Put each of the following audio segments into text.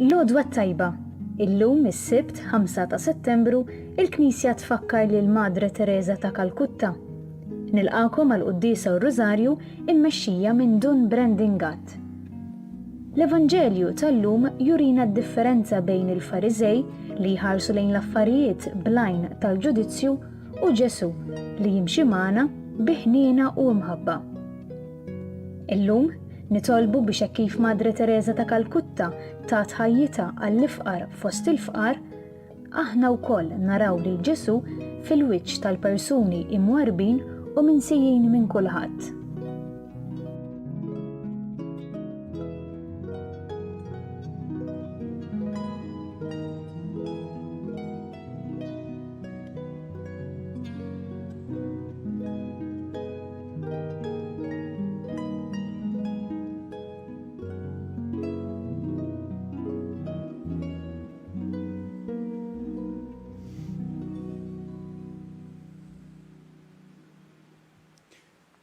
L-għodwa tajba. Illum is-Sibt 5 ta' Settembru il-Knisja tfakkar lil Madre Teresa ta' Kalkutta. Nilqakom għal qudiesa u r-Rożarju immexxija minn Dun Brandingat. L-Evanġelju tal-lum jurina d-differenza bejn il-Fariżej li jħarsu lejn l-affarijiet blajn tal-ġudizzju u Ġesu li jimxi magħna bi ħniena u mħabba. Illum nitolbu biex hekk kif Madre Teresa ta' Kalkutta tat ħajjitha għall-ifqar fost il-fqar, aħna wkoll naraw lil Ġesu fil-wiċċ tal-persuni imwarbin u minsijjin minn kulħadd.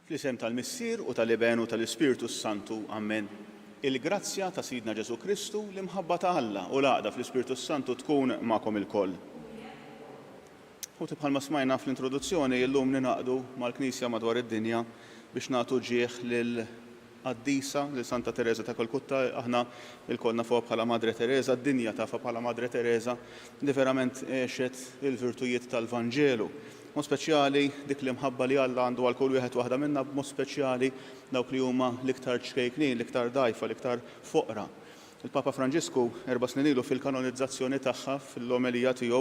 Fl-isem tal-Missier u tal-Iben u tal-Ispiritu Santu, Amen. Il-grazzja ta' Sidna Ġesu Kristu, l-imħabba ta' Alla u l-għaqda fl-Ispiritu Santu tkun magħkom ilkoll. U bħalma smajna fl-introduzzjoni, illum ninaqdu mal-Knisja madwar id-dinja biex nagħtu ġieħ lil-Qaddisa, lil Santa Teresa ta' Kalkutta. Aħna il-koll nafuha bħala Madre Teresa, d-dinja tafha bħala Madre Teresa li verament għexet il-virtujiet tal-Vanġelu. Mod speċjali dik li mħabba li Alla għandu għal kull wieħed waħda minna, b'mod speċjali dawk li huma l-iktar ċkejknin, l-iktar dajfa, l-iktar foqra. Il-Papa Franġisku 4 snin ilu fil-kanonizzazzjoni tagħha fil-omelija tiegħu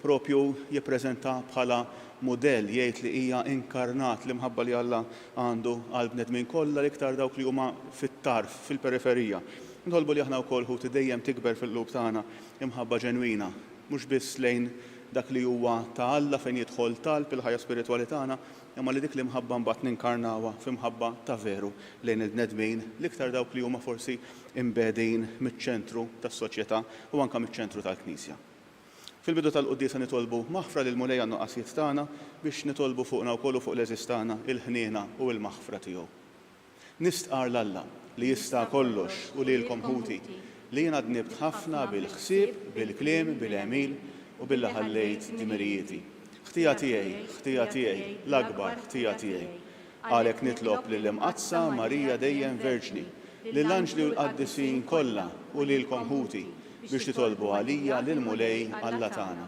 propju jippreżenta bħala mudell jgħid li hija inkarnat li mħabba li Alla għandu għal bnedmin kollha l-iktar dawk li huma fit-tarf, fil-periferija. Nħolbu li aħna wkoll ħut dejjem tikber fil-qlub tagħna imħabba ġenwina, mhux biss lejn dak li huwa ta' Alla fejn jidħol talb il-ħajja spiritwali tagħna, imma li dik li mħabba mbagħad ninkarnawha f'imħabba ta' veru lejn il-bnedmin l-iktar dawk li huma forsi imbedin miċ-ċentru tas-soċjetà u anke miċ-ċentru tal-Knisja. Fil-bidu tal-quddiesa nitolbu maħfra lil mulej għan-nuqqasijiet tagħna biex nitolbu fuqna wkoll fuq l-eżis tagħna il-ħniena u l-maħfra tiegħu. Nistqar l-Alla li jista' kollox u lilkom ħuti li jiena dnibt ħafna bil-ħsieb, bil-kliem, bil-għemil u billa ħallejt dimirijieti. Ħtija tiegħi, l-akbar ħtija tiegħi. Għalhekk nitlob lill-imqazza Marija dejjem Verġni, lill-anġli u l-qaddisin kollha u lilkom ħuti biex titolbu għalija lil mulej Alla tagħna.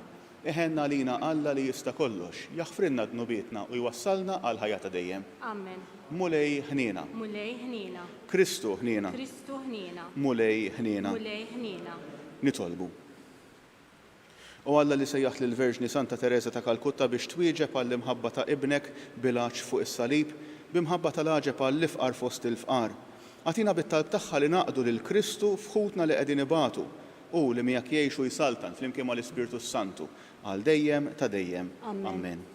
Iħenna lina Alla li jista' kollox, jaħfrilna dnubietna u jwassalna għal ħajja ta' dejjem. Amen. Mulej ħniena. Mulej ħniena. Kristu ħniena. Kristu ħniena. Mulej ħniena. Mulej ħniena. Nitolbu. U Alla li sejjaħ lil Verġni Santa Teresa ta' Kalkutta biex twieġeb għall-imħabba ta' ibnek bil-għaġ fuq is-salib, b'imħabba tal-għaġeb għall-ifqar fost il-fqar. Għatina bit-talb tagħha li naqdu lil Kristu f'ħutna li qegħdin ibatu u li miegħek jgħixu jsaltan flimkien mal-Ispiritu Santu għal dejjem ta' dejjem. Amen.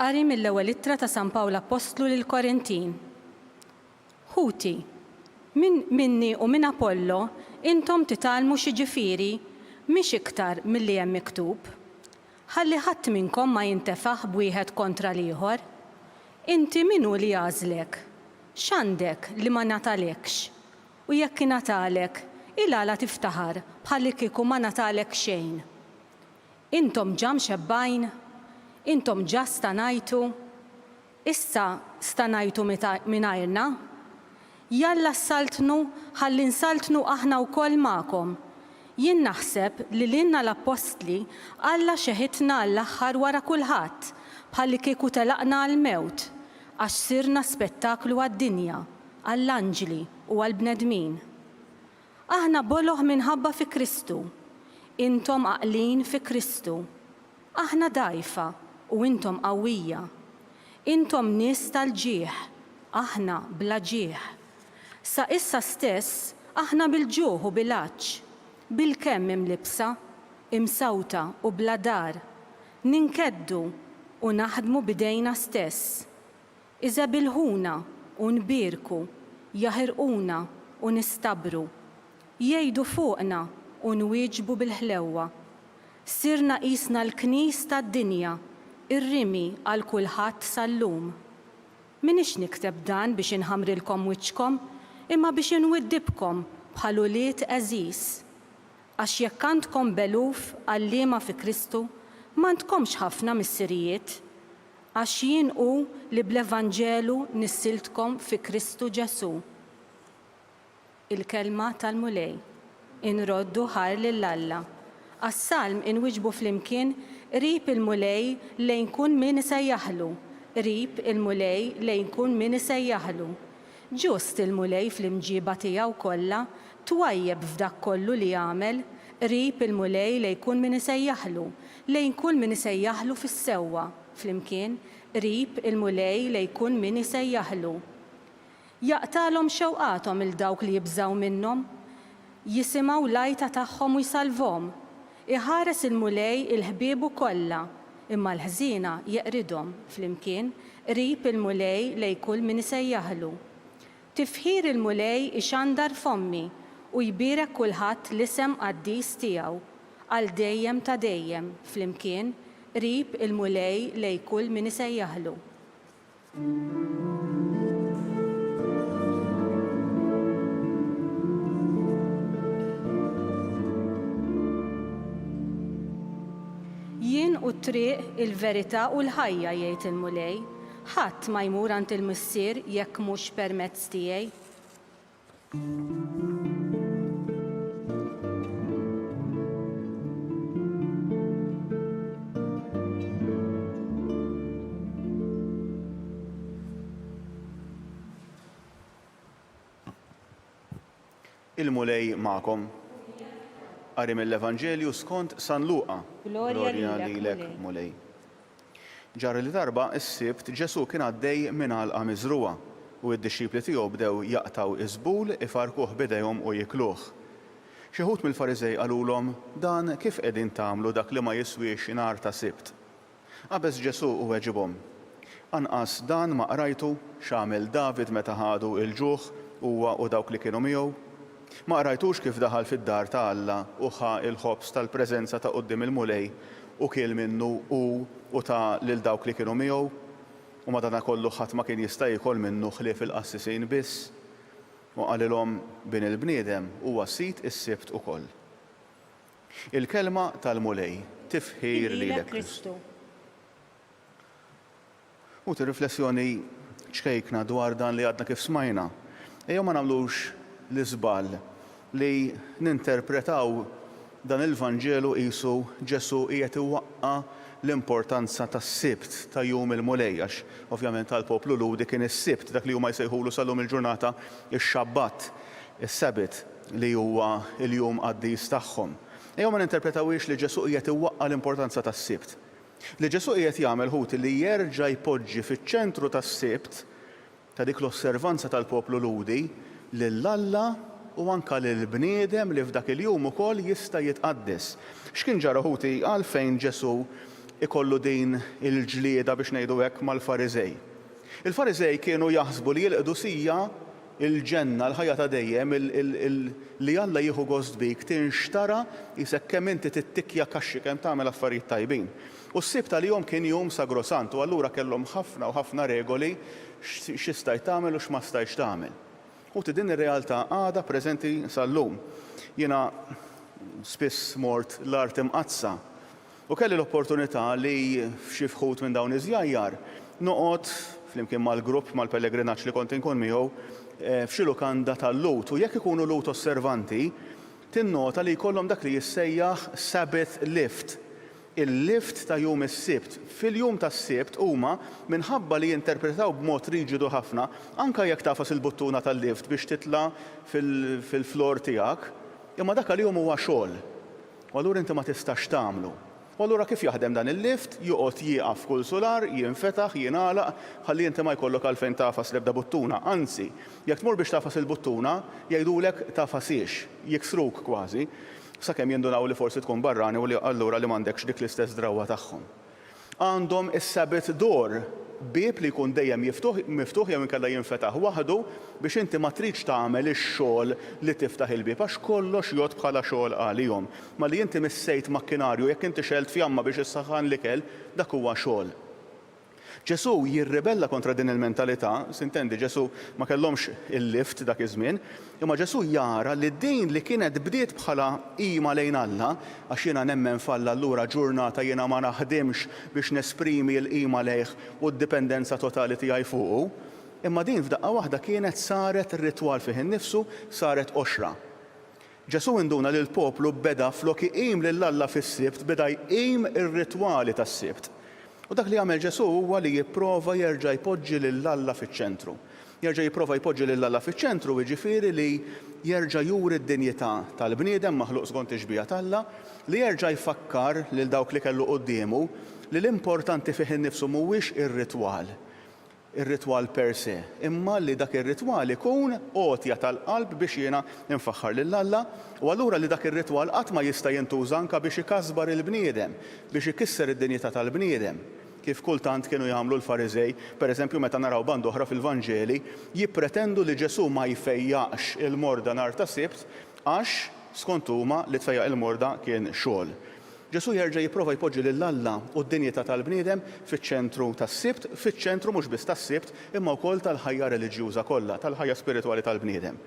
Qari mill-ewwel ittra ta' San Pawl Apostlu lil Korintin. Ħuti, minni u minn Apollo intom titalmu xi ġifieri mhix iktar milli hemm miktub. Ħalli ħadd minnkom ma jintefaħ b'wieħed kontra l-ieħor. Inti minu li għażlek? X'għandek li ma natalekx? U jekk ingħatalek, il-għala tiftaħar bħalli kieku ma natalek xejn. Intom ġam xebbajn? Intom ġa stanajtu? Issa stanajtu mingħajrna? Jalla ssaltnu ħalli nsaltnu aħna wkoll magħkom. Jien naħseb li lilna l-Apostli Alla xeħitna l-aħħar wara kulħadd bħalli kieku telaqna għall-mewt għax sirna spettaklu għad-dinja, għall-anġli u għall-bnedmin. Aħna boloħ minħabba fi Kristu, intom għaqlin fi Kristu. Aħna dajfa u intom qawwija. Intom nies tal-ġieħ, aħna bla ġieħ. Sa issa stess aħna bil-ġuħ u bil-għaġġ, bil-kemm imlibsa, imsawta u bla dar, ninkeddu u naħdmu bidejna stess. Iżda bil-ħuna u nbirku, jaħirquna u nistabru, jgħidu fuqna u nwieġbu bil-ħlewwa. Sirna qisna l-knies tad-dinja, ir-rimi għal kulħadd sal-lum. Minix nikteb dan biex inħamrilkom wiċċkom, imma biex inwiddibkom bħal ulied eżis. Għax jekk għandkom beluf għalliema fi Kristu, m'għandkomx ħafna missirijiet, għax jien hu li bl-Evanġelu nissiltkom fi Kristu Ġesu. Il-kelma tal-mulej, inroddu ħar lill-Alla. Għas-salm inwiġbu flimkien rib il-mulej lejn kun min isejjaħlu, rib il-mulej lejn kun min isejjaħlu. Ġust il-mulej fl-imġiba tiegħu kollha twajjeb f'dak kollu li jagħmel, rib il-mulej lejn kun min isejjaħlu, lejn kull min isejjaħlu fis-sewwa, flimkien rib il-mulej lejn kun min isejjaħlu. Jaqtalhom xewqathom il dawk li jibżaw minnhom, jisimgħu lajta tagħhom u jsalvhom. Iħares il-mulej il-ħbiebu kollha, imma l-ħżiena jeqridhom flimkien rib il-mulej lejn kull min isejjaħlu. Tifħir il-mulej ixandar fommi u jbierek kulħadd l-isem qaddis tiegħu għal dejjem ta' dejjem flimkien rib il-mulej lejn kull min isejjaħlu. Jien u t-triq, il-verità u l-ħajja jgħid il-mulej, ħadd ma jmur għand il-missier jekk mhux permezz tiegħi. Il-mulej magħkom. Qari mill-Evanġelju skont San Luqa. Glorja lilek, mulej. Ġar li darba s-sibt Ġesu kien għaddej minn għalqa miżruwa u d-dixxipli tiegħu bdew jaqtaw iżbul ifarkuh bidejhom u jikluh. Xi ħud mill-Fariżej qalulhom dan kif qegħdin tagħmlu dak li ma jiswix nhar ta' sibt. Qabeż Ġesu u weġibhom. Anqas dan ma qrajtu x'għamel David meta ħadu il-ġuħ huwa u dawk li kienu miegħu. Ma qrajtux kif daħal fid-dar ta' Alla u ħa il-ħobs tal-preżenza ta' quddiem il-mulej u kiel minnu u ta' lil dawk li kienu miegħu u madankollu ħadd ma kien jista' jkoll minnu ħlief il-qassisin biss u qalilhom bin il-bniedem huwa sit is-sibt ukoll. Il-kelma tal-mulej tifħir lilek Kristu. U tir-riflessjoni ċkejkna dwar dan li għadna kif smajna. Ejjew ma nagħmlux l-iżbal li ninterpretaw dan il-Vanġelu qisu Ġesu qiegħed iwaqqa l-importanza tas-sibt ta' jum il-mulej għax ovvjament tal-poplu ludi kien is-sibt dak li huma jsejħulu sal-lum il-ġurnata ix-xabbat, is-sebit li huwa l-jum qaddis tagħhom. Ejjew ma ninterpretawiex li Ġesu qiegħed iwaqqa l-importanza tas-sibt. Li Ġesu qiegħed jagħmel ħut li jerġa' jpoġġi fiċ-ċentru tas-sibt ta' dik l-osservanza tal-poplu ludi lill-Alla u anke lill-bniedem li f'dak il-jum ukoll jista' jitqaddis. X'kien ġara ħuti għalfejn Ġesu ikollu din il-ġlieda biex ngħidu hekk mal-Fariżej. Il-Fariżej kienu jaħsbu li l-qdusija il-ġenna l-ħajja ta' dejjem li Alla jieħu gost bik tinxtara isek kemm inti tittikja kaxxi kemm tagħmel affarijiet tajbin. U s-sibt tal-jum kien jum sagrosant u allura kellhom ħafna u ħafna regoli x'istaj tagħmel u x'ma stajx tagħmel. U din ir-realtà għadha preżenti sal-lum. Jiena spiss mort l-art imqazza u kelli l-opportunità li f'xi fħud minn dawn iż-żjajjar noqgħod flimkien mal-grupp mal-pellegrinaġġ li kont inkun miegħu f'xi lukanda tal-lut u jekk ikunu lut osservanti tinnota li jkollhom dak li jissejjaħ Sabbath lift. Il-lift ta' jum is-sibt. Fil-jum tas-sibt huma minħabba li jinterpretaw b'mod riġidu ħafna anke jekk tafas il-buttuna tal-lift biex titla' fil-flor tiegħek, imma dak li jum huwa xogħol. U allura inti ma tistax tagħmlu. U allura kif jaħdem dan il-lift, joqgħod jieqaf kull solar, jinfetaħ, jingħalaq, ħalli inti ma jkollok għalfejn tafas l-ebda buttuna. Anzi, jekk tmur biex tafas il-buttuna, jgħidulek tafasiex, jiksruk kważi. Sakemm jindunaw li forsi tkun barrani u li allura li m'għandekx dik l-istess drawwa tagħhom. Għandhom is-Sabbath door bieb li jkun dejjem miftuħ jew inkella jinfetaħ waħdu biex inti ma tridx tagħmel ix-xogħol li tiftaħ il-bieb għax kollox jgħod bħala xogħol għalihom. Ma li inti missejt makkinarju jekk inti xelt fjamma biex issaħħan l-ikel dak huwa xogħol. Ġesu jirribella kontra din il-mentalità, sintendi Ġesu ma kellhomx il-lift dak iż-żmien, imma Ġesu jara li din li kienet bdiet bħala qima lejn Alla għax jiena nemmen falla allura ġurnata jiena ma naħdimx biex nesprimi l-qima lejh u d-dipendenza totali tiegħi fuqu, imma din f'daqqa waħda kienet saret ritwal fih innifsu, saret oxra. Ġesu induna li l-poplu beda flok iqim lil Alla fis-sibt beda jqim ir-ritwali tas-sibt. U dak li għamel Ġesu huwa li jipprova jerġa' jpoġġi lil Alla fiċ-ċentru. Jerġa' jipprova jpoġġi lil Alla fiċ-ċentru jiġifieri li jerġa' juri d-dinjità tal-bniedem maħluq skont ix-xbija tal-Alla, li jerġa' jfakkar lil dawk li kellu qudiemu li l-importanti fih innifsu mhuwiex ir-ritwal per se, imma li dak ir-ritwal ikun għotja tal-qalb biex jiena nfaħħar lil Alla u allura li dak ir-ritwal qatt ma jista' jintuża anke biex ikasbar il-bniedem, biex ikisser id-dinjità tal-bniedem. Kif kultant kienu jagħmlu l-Fariżej, pereżempju meta naraw band oħra fil-Vanġeli, jippretendu li Ġesu ma jfejjaqx il-morda nhar ta' Sibt għax skont huma li tfejjaq il-morda kien xogħol. Ġesu jerġa' jipprova jpoġġi lil Alla u d-dinjità tal-bniedem fiċ-ċentru tas-Sibt, fiċ-ċentru mhux biss tas-Sibt imma wkoll tal-ħajja reliġjuża kollha, tal-ħajja spiritwali tal-bniedem.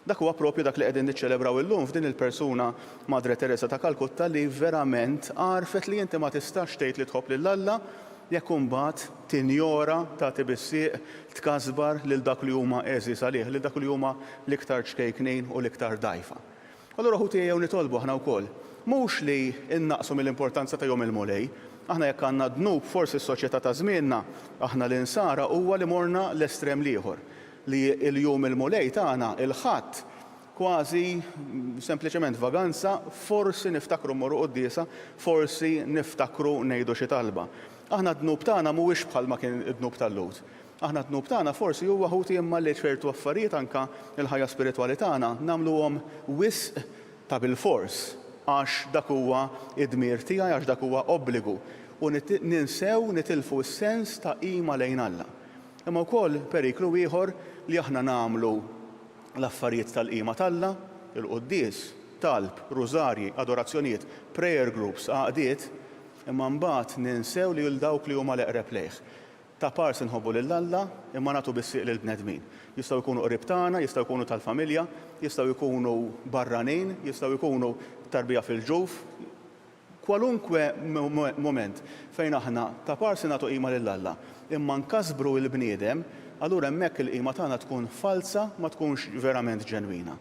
Dak huwa proprju dak li qegħdin niċċelebraw illum f'din il-persuna Madre Teresa ta' Kalkutta li verament għarfet li inti ma tistax tgħid li tħobb lil Alla jekk imbagħad tinjora tagħti bissieq tkasbar lil dak li huma eżis għalih, lil dak li huma l-iktar ċkejknin u l-iktar dgħajfa. Allura ħuti jew nitolbu aħna wkoll. Mhux li innaqsu mill-importanza ta' jom il-mulej, aħna jekk għandna dnub forsi s-soċjetà ta' żmienna, aħna l-insara huwa li morna l-estrem ieħor li l-jum il-mulej tagħna il-ħadd kważi sempliċement vaganza, forsi niftakru mmorru qudiesa, forsi niftakru ngħidu xi talba. Aħna d-dnub tagħna mhuwiex bħalma kien id-dnub tal-Lut. Aħna d-dnub tagħna forsi huwa ħuti imma li ċertu affarijiet anke il-ħajja spiritwali tagħna nagħmluhom wisq ta' bil-fors għax dak huwa id-dmir tiegħi, għax dak huwa obbligu u ninsew nitilfu s-sens ta' qima lejn Alla. Imma wkoll periklu ieħor li aħna nagħmlu l-affarijiet tal-qima tal-Alla, il-quddies, talb, rużarji, adorazzjonijiet, prayer groups, għaqdiet, imma mbagħad ninsew li l dawk li huma l-eqreb lejh. Ta' pars inħobbu lil Alla imma nagħtu bissieq lil bnedmin. Jistgħu jkunu qrib tagħna, jistgħu jkunu tal-familja, jistgħu jkunu barranin, jistgħu jkunu tarbija fil-ġuf. Kwalunkwe moment fejn aħna ta' pars nagħtu qima lil Alla imma nkasbru l-bniedem, allura hemmhekk il-qima tagħna tkun falsa ma tkunx verament ġenwina.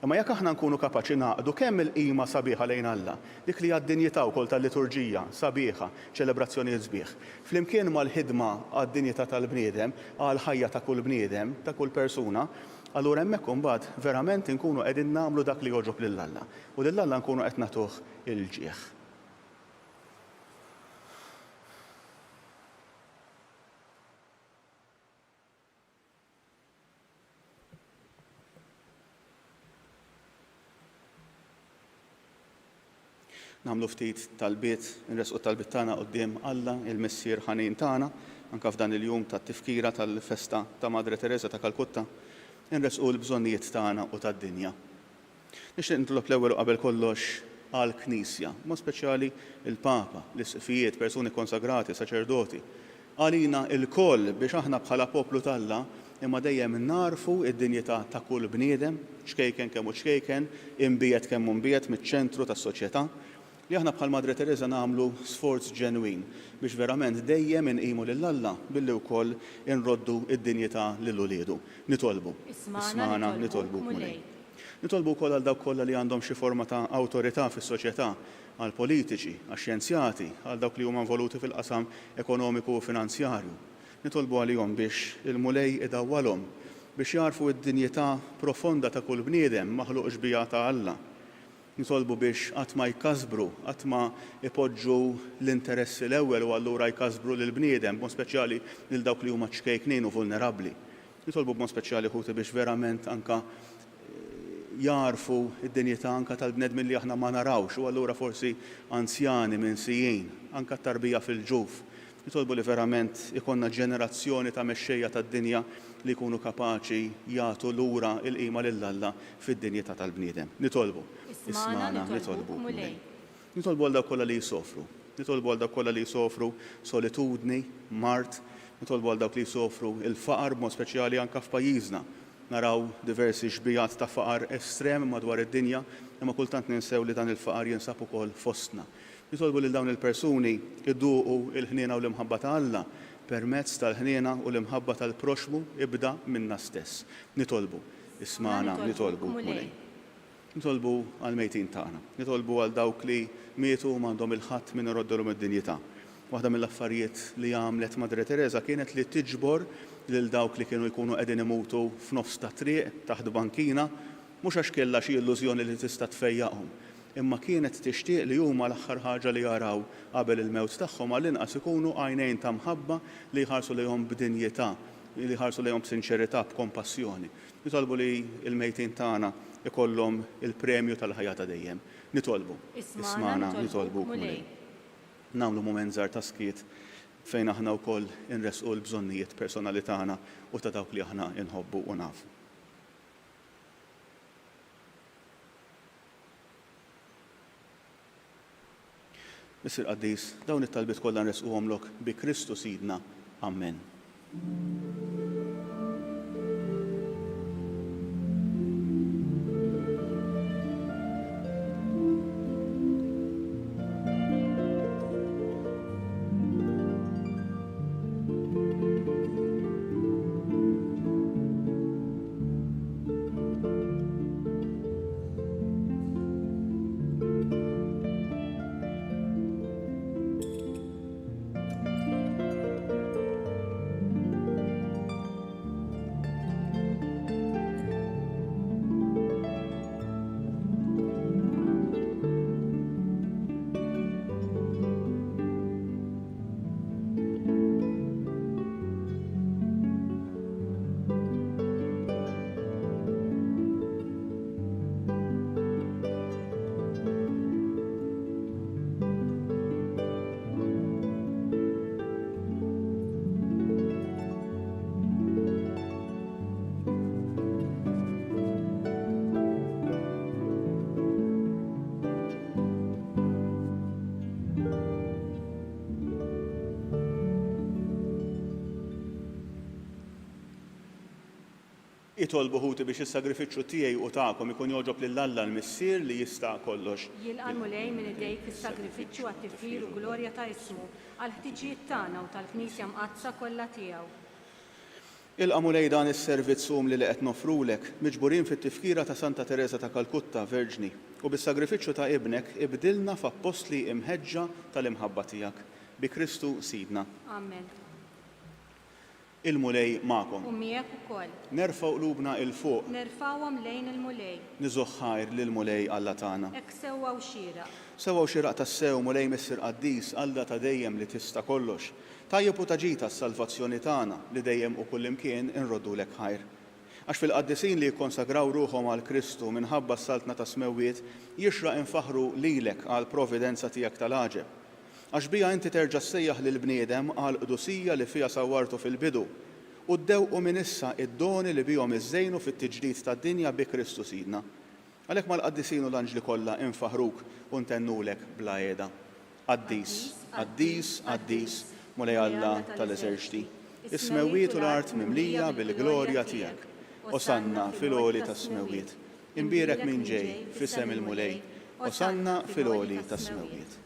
Imma jekk aħna nkunu kapaċi naqdu kemm il-qima sabiħa lejn Alla, dik li għad-dinjità wkoll tal-liturġija sabiħa, ċelebrazzjonijiet sbieħ. Flimkien mal-ħidma għad-dinjità tal-bniedem, għall-ħajja ta' kull bniedem, ta' kull persuna, allura hemmhekk imbagħad verament inkunu qegħdin nagħmlu dak li jogħġob lil Alla. U lil Alla nkunu qed nagħtuh il-ġieħ. Nagħmlu ftit talbiet, nresqu talbiet tagħna quddiem Alla, il-Missier ħanin tagħna, anke f'dan il-jum tat-tifkira tal-festa ta' Madre Teresa ta' Kalkutta, nresqu l-bżonnijiet tagħna u tad-dinja. Nixtieq nitlob l-ewwel qabel kollox għall-Knisja, mod speċjali il-Papa, l-isqifijiet, persuni konsagrati, saċerdoti, għalina il-koll biex aħna bħala poplu tal-Alla imma dejjem narfu id-dinjità ta' kull bniedem, ċkejken kemm hu ċkejken, imbiet kemm hu imbiet miċ-ċentru tas-soċjetà, li aħna bħal Madre Teresa nagħmlu sforz ġenwin biex verament dejjem inqimu lil Alla billi wkoll inroddu id-dinjità lil uliedu. Nitolbu. Ismana nitolbu mulej. Nitolbu wkoll għal dawk kollha li għandhom xi forma ta' awtorità fis-soċjetà, għal politiċi, għax xjenzjati, għal dawk li huma involuti fil-qasam ekonomiku u finanzjarju. Nitolbu għalihom biex il-mulej idawwalhom biex jarfu d-dinjità profonda ta' kull bniedem maħluq xbija ta' Alla. Nitolbu biex qatt ma jkasbru, qatt ma ipoġġu l-interessi l-ewwel u allura jkasbru lil bniedem, b'mod speċjali lil dawk li huma ċkejknin u vulnerabbli. Nitolbu b'mod speċjali ħuti biex verament anke jarfu d-dinjità anke tal-bnedmin li aħna ma narawx u allura forsi anzjani minsijin, anke t-tarbija fil-ġuf Nitolbu li verament ikonna ġenerazzjoni ta' mexxejja tad-dinja li jkunu kapaċi jagħtu lura l-qima lill-Alla fid-dinjità tal-bniedem. Nitolbu. Ismana nitolbu mulej. Nitolbu għal dawk kollha li jsofru. Nitolbu għal dawk kollha li jsofru solitudni, mart, nitolbu għal dawk li jsofru il-faqar b'mod speċjali anke f'pajjiżna. Naraw diversi xbijat ta' faqar estrem madwar id-dinja, imma kultant ninsew li dan il-faqar jinsab ukoll fostna. Nitolbu lil dawn il-persuni idduqu il-ħniena u l-imħabba ta' Alla permezz tal-ħniena u l-imħabba tal-proxmu ibda minna stess. Nitolbu. Ismana nitolbu mulej. Nitolbu għal-mejtin tagħna. Nitolbu għal dawk li mietu m'għandhom il-ħadd min iroddulhom id-dinjità. Waħda mill-affarijiet li għamlet Madre Teresa kienet li tiġbor lil dawk li kienu jkunu qegħdin imutu f'nofs ta' triq taħt bankina, mhux għax kellha xi illużjoni li tista' tfejjaqhom, imma kienet tixtieq li huma l-aħħar ħaġa li jaraw qabel il-mewt tagħhom għall-inqas ikunu għajnejn ta' mħabba li jħarsu lejhom b'dinjità, li jħarsu lejhom b'sinċerità, b'kompassjoni. Nitolbu li l-mejtin tagħna ikollhom il-premju tal-ħajja ta' dejjem. Nitolbu. Ismana nitolbu mulej. Nagħmlu mument żgħar ta' skiet fejn aħna wkoll inresqu l-bżonnijiet personali tagħna u ta' dawk li aħna inħobbu u nafu. Missir Qaddis, dawn it-talbiet kollha nresquhomlok bi Kristu Sidna. Amen. Itolbu ħuti biex is-sagrifiċċju tiegħi u tagħkom ikun jogħġob lill-Alla l-Missier li jista' kollox. Jilqan mulej minn idejk is-sagrifiċċju għat-tifkir u glorja ta' ismu għal ħtiġijiet tagħna u tal-Knisja mqazza kollha tiegħu. Ilqa' mulej dan is-servizz li qed nofrulek miġburin fit-tifkira ta' Santa Teresa ta' Kalkutta Verġni u bis-sagrifiċċju ta' ibnek ibdilna f'apostli imħeġġa tal-imħabba tiegħek bi Kristu Sidna. Amen. Il-mulej magħkom. U miegħek ukoll. Nerfgħu qlubna il fuq. Nerfgħuhom lejn il-mulej. Niżoħħajr lill-mulej Alla tagħna. Hekk sewwa u xieraq. Sewwa u xieraq tas-sew mulej Missir Qaddis Alla ta' dejjem li tista' kollox. Tajjeb u taġita s-salvazzjoni tagħna li dejjem u kullimkien inroddulek ħajr. Għax fil-qaddisin li jikkonsagraw ruħhom għal Kristu minħabba s-saltna ta' smewwiet jixraq infaħru lilek għal providenza tiegħek tal-għaġeb. Għax bija inti terġa' ssejjaħ lill-bniedem għal qdusija li fiha sawwartu fil-bidu u ddewqu minn issa id-doni li bihom iżżejnu fit-tiġdid tad-dinja bi Kristu Sidna. Għalhekk mal-qaddisin u l-anġli kollha infaħruk u ntennulek bla qiegħda. Qaddis, Qaddis, Qaddis, mulej Alla tal-eżerċti. Is-smewwiet u l-art mimlija bil-glorja tiegħek. Osanna fil-għoli tas-smewwiet. Imbierek minn ġej f'isem il-mulej. Osanna fil-għoli tas-smewwiet.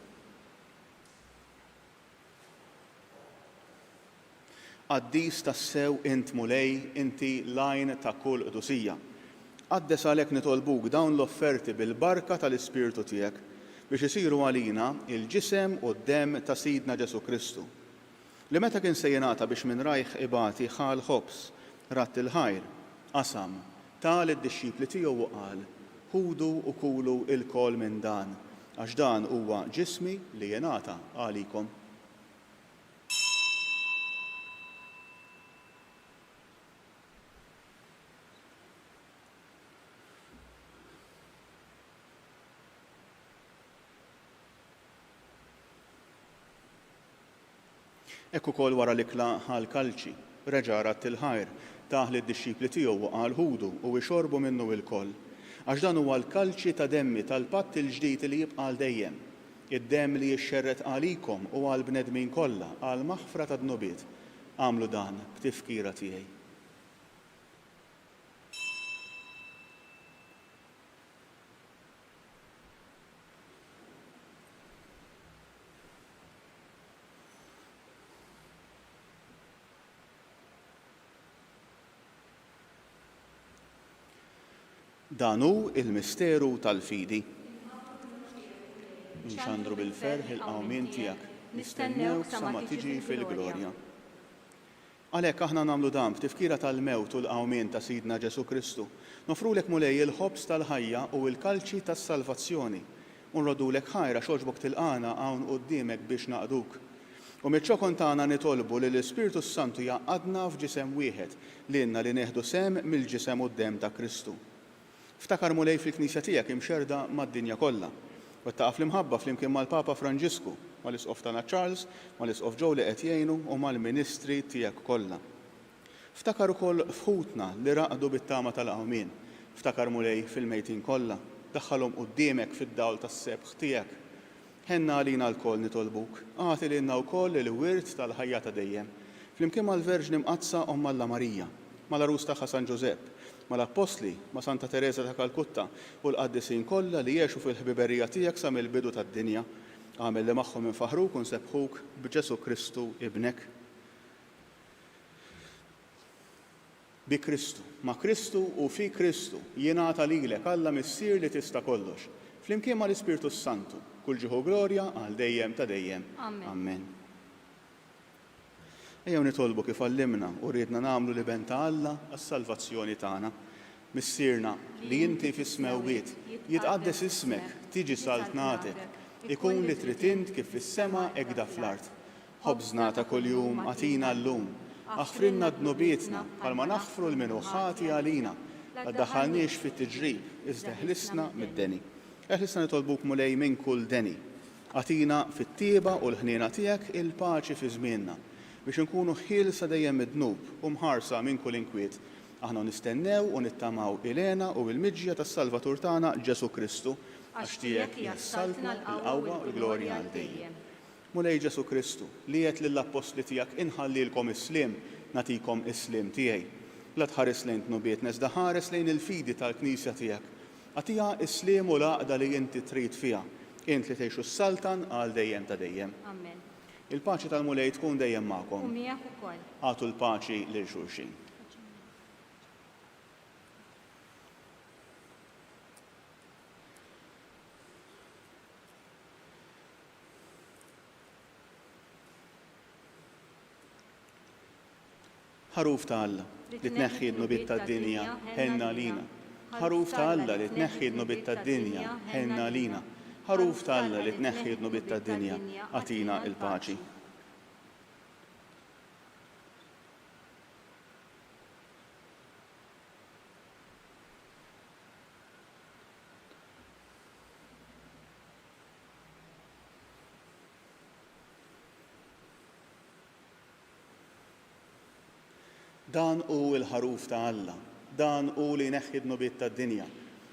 Qaddis tassew int mulej, inti lajn ta' kull qdusija. Qaddes għalhekk nitolbuk dawn l-offerti bil-barka tal-Ispirtu tiegħek biex isiru għalina il-ġisem u d-demm ta' Sidna Ġesu Kristu. Li meta kien se jingħata biex minn rajħ ibati ħal ħobs, ratt il-ħajr, qasam, tal id-dixxipli tiegħu u qal, ħudu u kulu il-kol minn dan, għax dan huwa ġismi li jingħata għalikom. Hekk ukoll wara l-ikla għall-kalċi, reġa' rat il-ħajr, taħ lid-dixxipli tiegħu u qal ħudu u ixorbu minnu l-koll. Għax dan huwa l-kalċi ta' demmi tal-patt il-ġdid li jibqa' għal dejjem. Id-demm li jixxerret għalikom u għal bnedmin kollha għal maħfra ta' dnubiet. Għamlu dan b'tifkira tiegħi. Dan hu il-misteru tal-fidi. Nxandru bil-ferħ il-qawmien tiegħek, nistennewk sa ma tiġi fil-glorja. Għalhekk aħna nagħmlu dan b'tifkira tal-mewt u l-qawmien ta' Sidna Ġesu Kristu. Nofrulek mulej il-ħobs tal-ħajja u l-kalċi tas-salvazzjoni. U nrodulek ħajra xogħġbok tilqana hawn quddiemek biex naqduk. U miċ-ċokon tagħna nitolbu li l-Ispiritu Santu jaqadna f'ġisem wieħed lilna li neħdu sem mill-ġisem u d-dem ta' Kristu. Ftakar mulej fil-Knisja tiegħek imxerda mad-dinja kollha. U taqaf l-imħabba flimkien mal-Papa Franġisku, mal-Isqof tagħna Charles, mal-Isqof Joe li qed jgħinu u mal-Ministri tiegħek kollha. Ftakar ukoll fħutna li raqdu bit-tama tal-qawmien. Ftakar mulej fil-mejtin kollha, daħħalhom quddiemek fid-dawl tas-sebħ tiegħek. Ħenna għalina l-koll nitolbuk, għati lilna wkoll il-wirt tal-ħajja ta' dejjem. Flimkien mal-Verġni Mqazza u Alla Marija, mal-Arus tagħha San Ġusepp, mal-Apostli, ma' Santa Teresa ta' Kalkutta u l-qaddisin kollha li jgħixu fil-ħbiberija tiegħek sa mill-bidu tad-dinja. Għamel li magħhom infaħruk u nsebħuk b'Ġesu Kristu ibnek. Bi Kristu, ma' Kristu u fi Kristu jingħata lilek Alla missier li tista' kollox. Flimkien mal-Ispirtu Santu, kull ġieħu glorja għal dejjem ta' dejjem. Amen. Ejjew nitolbu kif għallimna u rridna nagħmlu li ben ta' Alla għas-salvazzjoni tagħna. Missierna li inti fis-smewwiet jitqaddes ismek, tiġi saltnatek, ikun li trid int kif fis-sema hekk da fl-ard. Ħobżna ta' kuljum għatina llum, aħfrilna dnubietna bħalma naħfru l-minuħħati għalina, għaddaħħalniex fit-tiġrib, iżda ħlisna mid-deni. Ħlisna nitolbuk mulej minn kull deni. Għatina fit-tieba u l-ħniena tiegħek il-paċi fi żmienna biex nkunu ħielsa dejjem mid-dnub u mħarsa minn kull inkwiet. Aħna nistennew u nittamaw ilena u l-miġja tas-Salvatur tagħna Ġesu Kristu għax tiegħek jassaltna l-qawwa u l-glorja għal dejjem. Mulej Ġesu Kristu li qed lill-Apostli tiegħek inħallilkom is-sliem nagħtikom is-sliem tiegħi. La tħares lejn dnubiet iżda ħares lejn il-fidi tal-Knisja tiegħek. Għatiha is-sliem u l-għaqda li inti trid fiha. Int li tgħixu s-saltan għal dejjem ta' dejjem. Amen. Il-paċi tal-mulej tkun dejjem magħkom. U miegħek ukoll. Għatu l-paċi lil xulxin. Ħaruf ta' Alla li tneħħi d-nubiet tad-dinja ħenna lina. Ħaruf ta' Alla li tneħħi d-nubiet tad-dinja ħenna lina. Ħaruf ta' Alla li tneħħi d-nubiet tad-dinja għatina il-paċi. Dan u l-ħaruf ta' Alla, dan u li neħħi d-nubiet tad-dinja.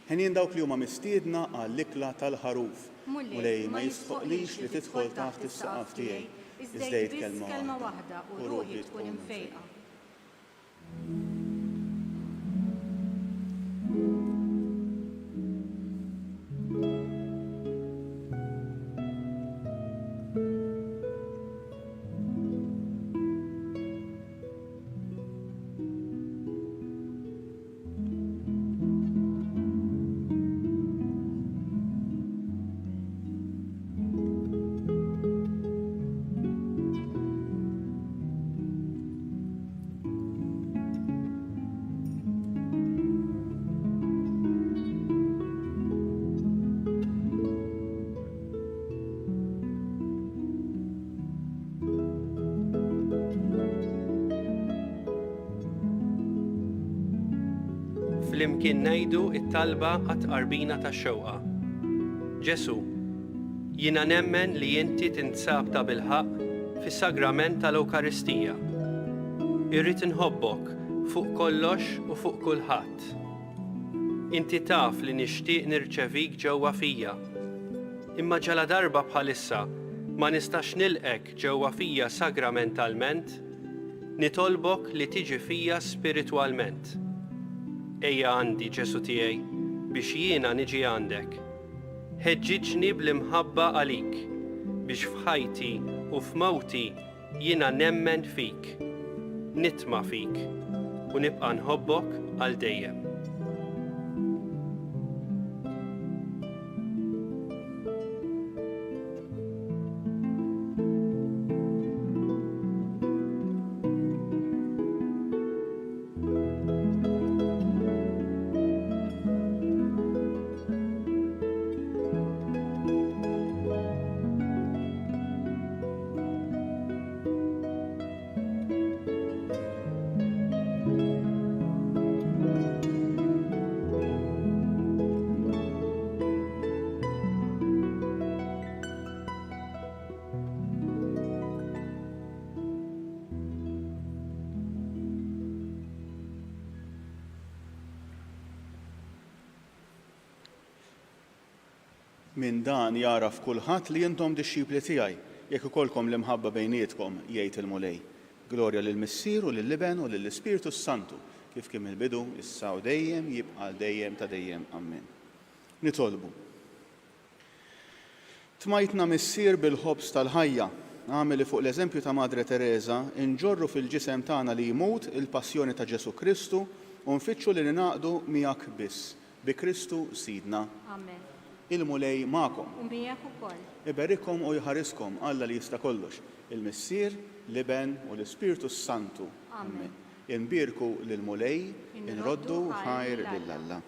Ħenien dawk li huma mistiedna għall-ikla tal-ħaruf. Mulej ma jistħoqlix li tidħol taħt is-saqaf tiegħi. Iżda kelma waħda u ruħi tkun imfejqa. Flimkien ngħidu t-talba għat-qarbina tax-xewqa. Ġesu, jiena nemmen li inti tinsab ta' bil-ħaqq fis-sagrament tal-Ewkaristija. Irrid inħobbok fuq kollox u fuq kulħadd. Inti taf li nixtieq nirċevik ġewwa fija. Imma ġala darba bħalissa ma nistax nilqek ġewwa fija sagramentalment, nitolbok li tiġi fija spiritwalment. Ejja għandi Ġesu tiegħi biex jiena niġi għandek. Ħeġġiġni bl-imħabba għalik biex f'ħajti u f'mawti jiena nemmen fik, nitma' fik u nibqa' nħobbok għal dejjem. Min dan jaraf kulħadd li intom dixxipli tiegħi, jekk ikolkom l-imħabba bejnietkom jgħid il-mulej. Glorja lill-Missier u lill-Liben u lill-Ispiritu Santu, kif kien il-bidu, issa u dejjem jibqa' dejjem ta' dejjem. Amen. Nitolbu. Tmajtna Missier bil-ħobs tal-ħajja, għameli fuq l-eżempju ta' Madre Teresa, inġorru fil-ġisem tagħna li jmut il-passjoni ta' Ġesu Kristu u nfittxu li ninaqdu miegħek biss, bi Kristu Sidna. Amen. Il-mulej magħkom. U miegħek ukoll. Iberikom u jħariskom Alla li jista' kollox, il-Missier, Liben u l-Ispiritu Santu. Amen. Inbirku lil-mulej, inroddu ħajr lill-Alla.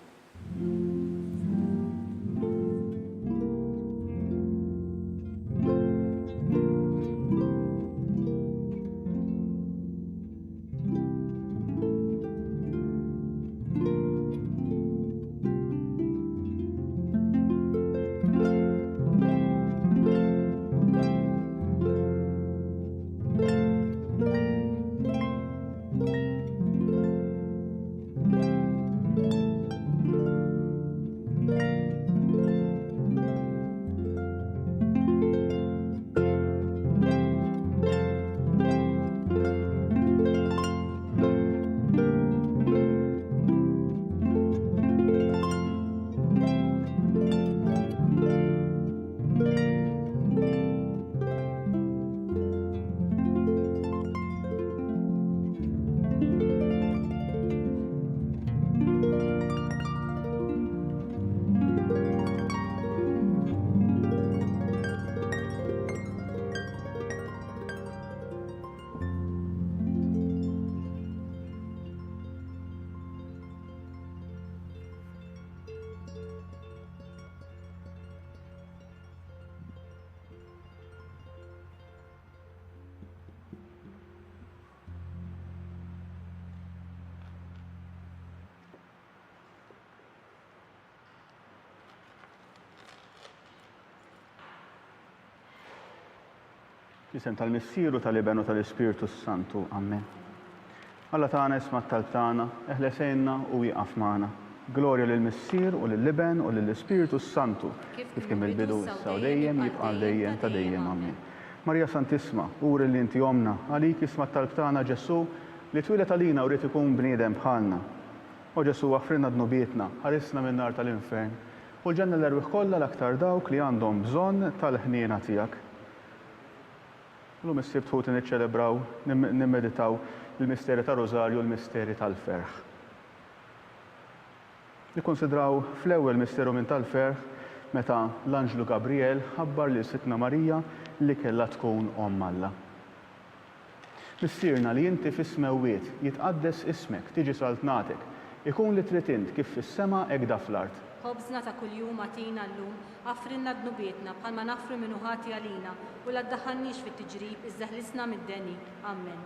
Isem tal-Missier u tal-Liben u tal-Ispiritu Santu. Amen. Alla tagħna isma' t-talb tagħna, eħlesejna u wieqaf magħna. Glorja lill-Missier u lill-Liben u lill-Ispiritu Santu, kif kien mill-bidu issa u dejjem jibqa' dejjem ta' dejjem. Amen. Marija Santisma, uri li inti omna, għalik isma' t-talb tagħna Ġesu li twilet għalina u rid ikun bniedem bħalna. O Ġesu waffrinna dnubietna, ħarisna min-nar tal-infern, u l-ġenna l-erwieħ kollha l-aktar dawk li għandhom bżonn tal-ħniena tiegħek. L-lum is-sibt ħuti niċċelebraw, nimmeditaw il-misteri ta' Rożarju u l-misteri tal-ferħ. Nikkonsidraw fl-ewwel misteru minn tal-ferħ meta l-Anġlu Gabriel ħabbar li Sitna Marija li kellha tkun Omm Alla. Missierna li inti fis-smewwiet jitqaddes ismek, tiġi saltnatek, ikun li trid int kif fis-sema hekk da fl-art. Ħobżna ta' kuljum għatina llum, għafrinna dnubietna bħalma nafru minnu ħati għalina u la ddaħħalniex fit-tiġrib iżdaħlisna mid-deni. Amen.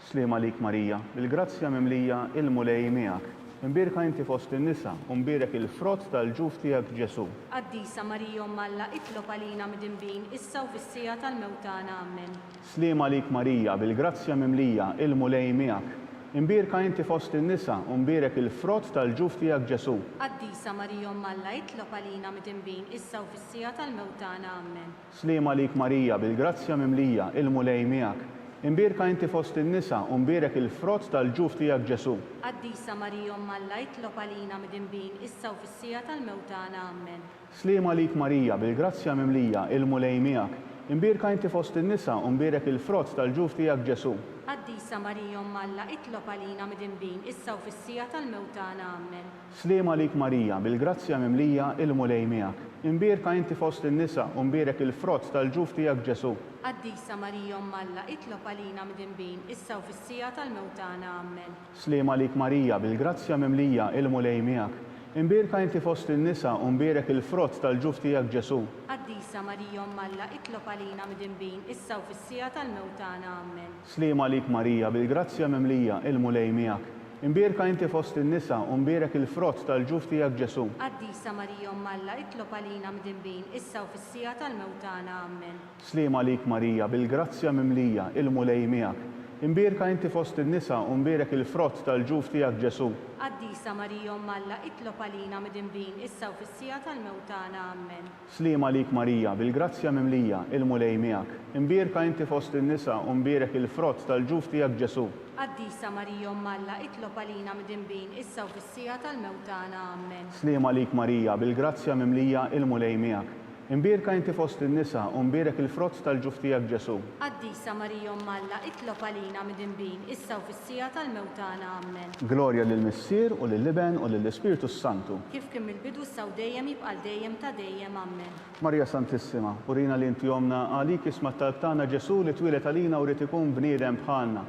Sliem għalik Marija, bil-grazzja mimlija il-mulej miegħek. imbirka inti fost in-nisa u mbirek il-frott tal-ġuf tiegħek Ġesu. Qaddisa Marija Malla, itlob għalina midinbin, issa u fis-sija tal-mewtana. Amen. Sliema lik Marija, bil-grazzja mimlija, il-mulej miegħek. Imbirka inti fost in-nisa u mbirek il-frott tal-ġuf tiegħek Ġesu. Qaddisa Marija Malla, itlob għalina midinbin, issa u fis-sija tal-mewtana. Amen. Sliema lik Marija, bil-grazzja mimlija, il-mulej miegħek. Imbirka inti fost in-nisa u mbirek il-frott tal-ġuf tiegħek Ġesu. Qaddisa Marija Malla, itlob għalina midinbin, issa u fis-sija tal-mewtana. Amen. Sliema lik Marija, bil-grazzja mimlija, il-mulej miegħek. Imbirka inti fost in-nisa u mbirek il-frott tal-ġuf tiegħek Ġesu. Qaddisa Marija Malla, itlob għalina midinbin, issa u fis-sija tal-mewtana. Amen. Sliema lik Marija, bil-grazzja mimlija, il-mulej miegħek. Imbirka inti fost in-nisa u mbirek il-frott tal-ġuf tiegħek Ġesu. Qaddisa Marija Malla, itlob għalina midinbin, issa u fis-sija tal-mewtana. Amen. Sliema lik Marija, bil-grazzja mimlija, il-mulej miegħek. Imbirka inti fost in-nisa u mbirek il-frott tal-ġuf tiegħek Ġesu. Qaddisa Marija Malla, itlob għalina midinbin, issa u fis-sija tal-mewtana. Amen. Sliema lik Marija, bil-grazzja mimlija, il-mulej miegħek. Imbirka inti fost in-nisa u mbirek il-frott tal-ġuf tiegħek Ġesu. Qaddisa Marija Malla, itlob għalina midinbin, issa u fis-sija tal-mewtana. Amen. Sliema lik Marija, bil-grazzja mimlija, il-mulej miegħek. Imbirka inti fost in-nisa u mbirek il-frott tal-ġuf tiegħek Ġesu. Qaddisa Marija Malla, itlob għalina midinbin, issa u fis-sija tal-mewtana. Amen. Sliema lik Marija, bil-grazzja mimlija, il-mulej miegħek. Imbirka inti fost in-nisa u mbirek il-frott tal-ġuf tiegħek Ġesu. Qaddisa Marija Malla, itlob għalina midinbin, issa u fis-sija tal-mewtana. Amen. Sliema lik Marija, bil-grazzja mimlija, il-mulej miegħek. Imbirka inti fost in-nisa u mbirek il-frott tal-ġuf tiegħek Ġesu. Qaddisa Marija Malla, itlob għalina midinbin, issa u fis-sija tal-mewtana. Amen. Glorja lill-Missier u lill-Iben u lill-Ispiritu Santu. Kif kien mill-bidu issa u dejjem jibqal dejjem ta' dejjem. Amen. Marja Santissima, urina li inti jomna għalik isma' tal-tana Ġesu li twilet għalina u rrid ikun bniedem bħalna.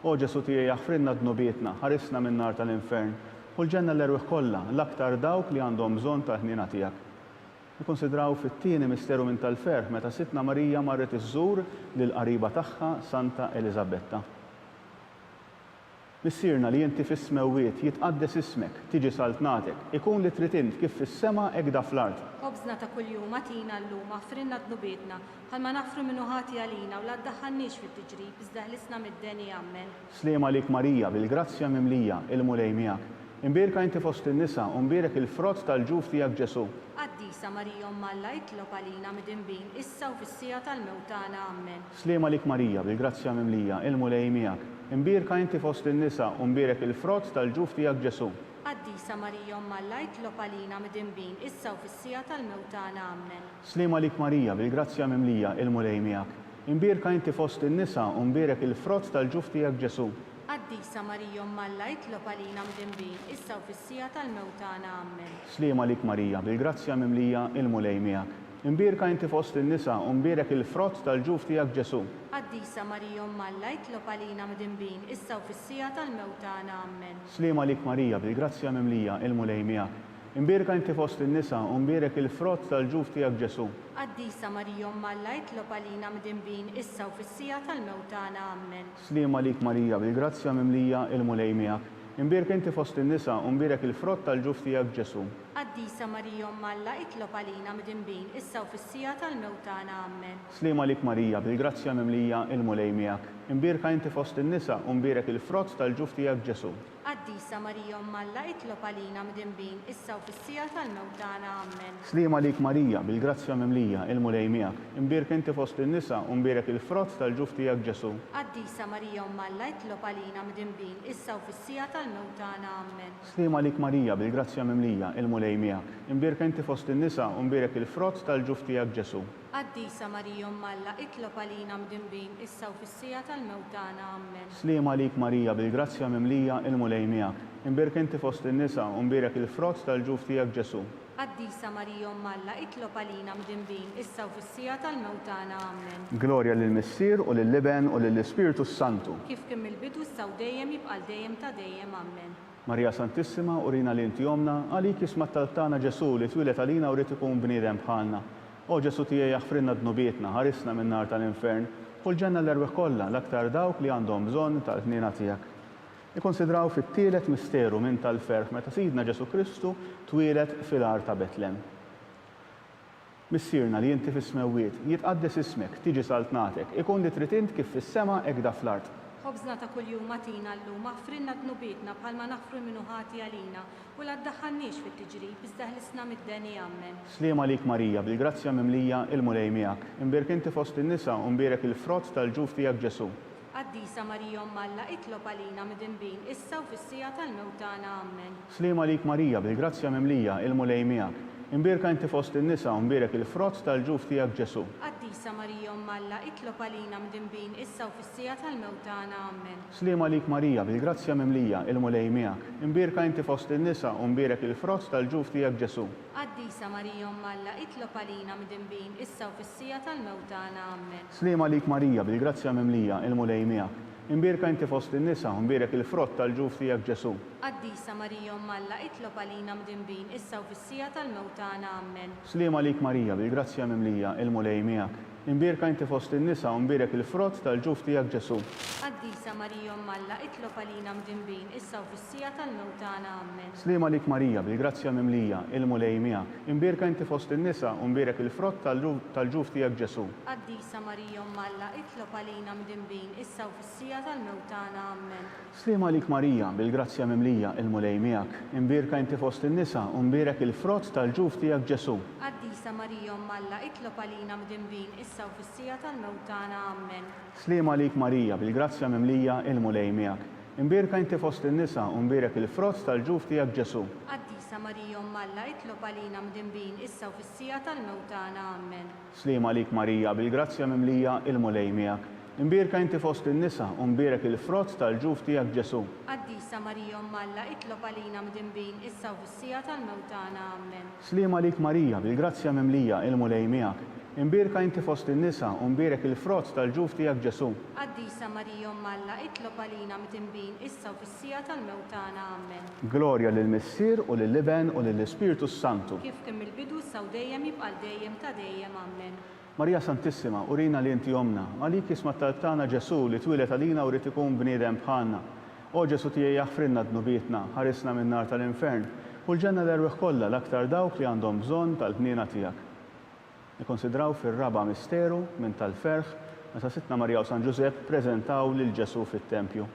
O Ġesu tiegħi jaħfrinna dnubietna, ħarisna min-nar tal-infern. U l-ġenna l-erwieħ kollha, l-aktar dawk li għandhom bżonn tal-ħniena tiegħek. Nikkonsidraw fit-tieni misteru minn tal-ferħ meta sitna Marija marret iżżur lill-qariba tagħha Santa Elisabetta. Missierna li inti fis-smewwiet jitqaddes ismek, tiġi saltnatek, ikun li trid int kif fis-sema hekk da fl-ard. Ħobżna ta' kuljum atina llum aħfrinna dnubietna, bħalma nafru minnu ħati għalina u la ddaħħalniex fit-tiġrib iżda ħlisna mid-deni. Amen. Sliema lik Marija, bil-grazzja mimlija, il-mulej miegħek. Imbirka inti fost in-nisa u mbirek il-frott tal-ġuf tiegħek Ġesu. Qaddisa Marija Malla, itlob għalina midinbin, issa u fis-sija tal-mewtana. Amen. Sliema lik Marija, bil-grazzja mimlija, il-mulej miegħek. Imbirka inti fost in-nisa u mbirek il-frott tal-ġuf tiegħek Ġesu. Qaddisa Marija Malla, itlob għalina midinbin, issa u fis-sija tal-mewtana. Amen. Sliema lik Marija, bil-grazzja mimlija, il-mulej miegħek. Imbirka inti fost in-nisa u mbirek il-frott tal-ġuf tiegħek Ġesu. Qaddisa Marija Malla, itlob għalina midinbin, issa u fis-sija tal-mewtana. Amen. Sliema lik Marija, bil-grazzja mimlija, il-mulej miegħek. Imbirka inti fost in-nisa u mbirek il-frott tal-ġuf tiegħek Ġesu. Qaddisa Marija Malla, itlob għalina midinbin, issa u fis-sija tal-mewtana. Amen. Sliema lik Marija, bil-grazzja mimlija, il-mulej miegħek. Imbirka inti fost in-nisa u mbirek il-frott tal-ġuf tiegħek Ġesu. Qaddisa Marija Malla, itlob għalina midinbin, issa u fis-sija tal-mewtana. Amen. Sliema lik Marija, bil-grazzja mimlija, il-mulej miegħek. Imbirka inti fost in-nisa u mbirek il-frott tal-ġuf tiegħek Ġesu. Qaddisa Marija Malla, itlob għalina midinbin, issa u fis-sija tal-mewtana. Amen. Sliema lik Marija, bil-grazzja mimlija, il-mulej miegħek. Imbirka inti fost in-nisa u mbirek il-frott tal-ġuf tiegħek Ġesu. Qaddisa Marija Malla, itlob għalina midinbin, issa u fis-sija tal-mewtana. Amen. Sliema lik Marija, bil-grazzja mimlija, il-mulej miegħek. Imbirka inti fost in-nisa u mbirek il-frott tal-ġuf tiegħek Ġesu. Qaddisa Marija Malla, itlob għalina midinbin, issa u fis-sija tal-mewtana. Amen. Sliema lik Marija, bil-grazzja mimlija, il-mulej miegħek. Imbirka inti fost in-nisa u mbirek il-frott tal-ġuf tiegħek Ġesu. Qaddisa Marija Malla, itlob għalina midinbin, issa u fis-sija tal-mewtana. Amen. Sliema lik Marija, bil-grazzja mimlija, il-mulej miegħek. Imbirka inti fost in-nisa u mbirek il-frott tal-ġuf tiegħek Ġesu. Qaddisa Marija Malla, itlob għalina midinbin, issa u fis-sija tal-mewtana. Amen. Glorja lill-Missier u lill-Iben u lill-Ispiritu Santu. Kif kien mill-bidu issa u dejjem jibqal dejjem ta' dejjem. Amen. Marja Santissima, urina li inti jomna għalik isma' tal-tana Ġesu li twilet għalina u rrid ikun bniedem bħalna. O Ġesu tiegħi jaħfrinna dnubietna, ħarisna min-nar tal-infern. U l-ġenna l-erwieħ kollha, l-aktar dawk li għandhom bżonn tal-ħniena tiegħek. Ikkonsidraw fit-tielet misteru minn tal-ferħ meta Sidna Ġesu Kristu twieled fil-ar ta' Betlem. Missierna li inti fis-smewwiet, jitqaddes ismek, tiġi saltnatek, ikun li trid int kif fis-sema hekk da fl-art. Ħobżna ta' kuljum atina llum, aħfrinna dnubietna bħalma naħfru minnu ħati għalina u la ddaħħalniex fit-tiġrib, iżda ħlisna mid-deni ammen. Sliema lik Marija, bil-grazzja mimlija il-mulej miegħek. Imbirk inti fost in-nisa u mbierek il-frott tal-ġuf tiegħek Ġesu. Qaddisa Marija Alla, itlob għalina midinbin, issa u fis-sija tal-mewtana ammen. Sliema lik Marija, bil-grazzja mimlija il-mulej miegħek. Imbirka inti fost in-nisa u mbierek il-frott tal-ġuf tiegħek Ġesu. Qaddisa Marija Alla, itlob għalina midinbin, issa u fis-sija tal-mewtana ammen. Sliema lik Marija, bil-grazzja mimlija il-mulej miegħek. Imbirka inti fost in-nisa u mbierek il-frott tal-ġuf tiegħek Ġesu. Qaddisa Marija Alla, itlob għalina midinbin, issa u fis-sija tal-mewtana ammen. Sliema lik Marija, bil-grazzja mimlija il-mulej miegħek. Imbirka inti fost in-nisa u mbierek il-frott tal-ġuf tiegħek Ġesu. Qaddisa Marija Alla, itlob għalina midinbin, issa u fis-sija tal-mewtana ammen. Sliema lik Marija, bil-grazzja mimlija il-mulej miegħek. Imbirka inti fost in-nisa u mbierek il-frott tal-ġuf tiegħek Ġesu. Qaddisa Marija Alla, itlob għalina midinbin, issa u fis-sija tal-mewtana ammen. Sliema lik Marija, bil-grazzja mimlija il-mulej miegħek. Imbirka inti fost in-nisa u mbierek il-frott tal-ġuf tiegħek Ġesu. Qaddisa Marija Alla, itlob għalina midinbin, issa u fis-sija tal-mewtana ammen. Sliema lik Marija, bil-grazzja mimlija il-mulej miegħek. Imbirka inti fost in-nisa u mbierek il-frott tal-ġuf tiegħek Ġesu. Qaddisa Marija Alla, itlob għalina midinbin, issa u fis-sija tal-mewtana ammen. Sliema lik Marija, bil-grazzja mimlija il-mulej miegħek. Imbirka inti fost in-nisa u mbierek il-frott tal-ġuf tiegħek Ġesu. Qaddisa Marija Alla, itlob għalina midinbin, issa u fis-sija tal-mewtana ammen. Sliema lik Marija, bil-grazzja mimlija il-mulej miegħek. Imbirka inti fost in-nisa u mbierek il-frott tal-ġuf tiegħek Ġesu. Qaddisa Marija Alla, itlob għalina midinbin, issa u fis-sija tal-mewtana ammen. Sliema lik Marija, bil-grazzja mimlija il-mulej miegħek. Imbirka inti fost in-nisa u mbierek il-frott tal-ġuf tiegħek Ġesu. Qaddisa Marija Alla, itlob għalina midinbin, issa u fis-sija tal-mewtana ammen. Glorja lill-Missier u lill-Iben u lill-Ispiritu Santu. Kif kemm il-bidu saw dejjem jibqal dejjem ta' dejjem ammen. Marija Santissima, urina li inti omna, għalik isma tal-tana Ġesu li twilet għalina u rrid ikun bniedem bħalna. O Ġesu tiegħi jaħfrinna dnubietna, ħarisna min-nar tal-infern, u l-ġenna l-erweħ kollha l-aktar dawk li għandhom bżonn tal-ħniena tiegħek. Nikkonsidraw fir-raba misteru minn tal-ferħ meta Sittna Marija u San Ġusepp preżentaw lil Ġesu fit-tempju.